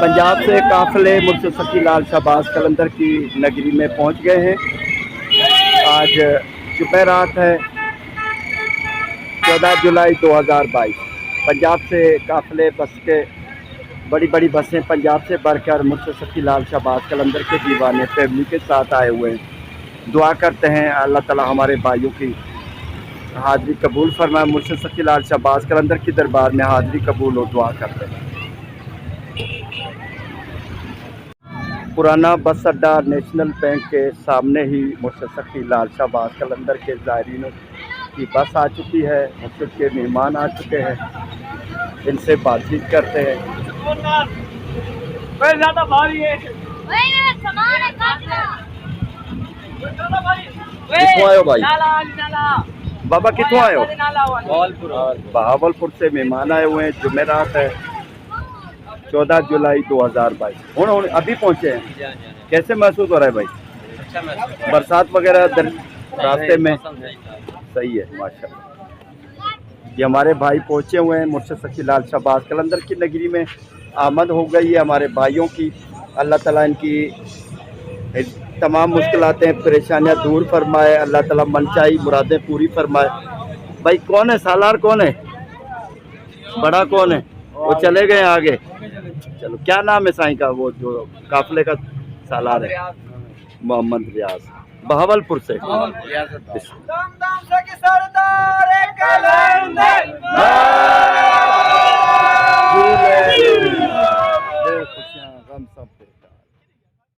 पंजाब से काफिले मुर्शिद सखी लाल शाहबाज कलंदर की नगरी में पहुंच गए हैं। आज जुमेरात है 14 जुलाई 2022। पंजाब से काफिले बस के बड़ी बड़ी बसें पंजाब से भरकर मुर्शिद सखी लाल शाहबाज कलंदर के दीवाने फैमिली के साथ आए हुए हैं। दुआ करते हैं अल्लाह ताला हमारे भाइयों की हाज़िरी कबूल फरमाए। मुर्शिद सखी लाल शाहबाज कलंदर की दरबार में हाज़िरी कबूल और दुआ करते हैं। पुराना बस अड्डा नेशनल बैंक के सामने ही मुर्शिद सखी लाल शाहबाज कलंदर के ज़ायरीन की बस आ चुकी है। मुर्शिद के मेहमान आ चुके हैं, इनसे बातचीत करते हैं। कितों आयो भाई? बाबा कितों आयो? बहावलपुर से मेहमान आए हुए हैं। जुमेरात है 14 जुलाई 2022। हूँ अभी पहुँचे हैं। कैसे महसूस हो रहा है भाई? अच्छा महसूस। बरसात वगैरह रास्ते में सही है माशाल्लाह। ये हमारे भाई पहुँचे हुए हैं। मुर्शिद सखी लाल शाहबाज कलंदर की नगरी में आमद हो गई है हमारे भाइयों की। अल्लाह ताला इनकी तमाम मुश्किलातें परेशानियां दूर फरमाए। अल्लाह ताला मनचाही मुरादें पूरी फरमाए। भाई कौन है सालार? कौन है बड़ा? कौन है वो? चले गए आगे। चलो, क्या नाम है साईं का वो जो काफिले का सालार है? मोहम्मद रियाज, बहावलपुर से। सरदार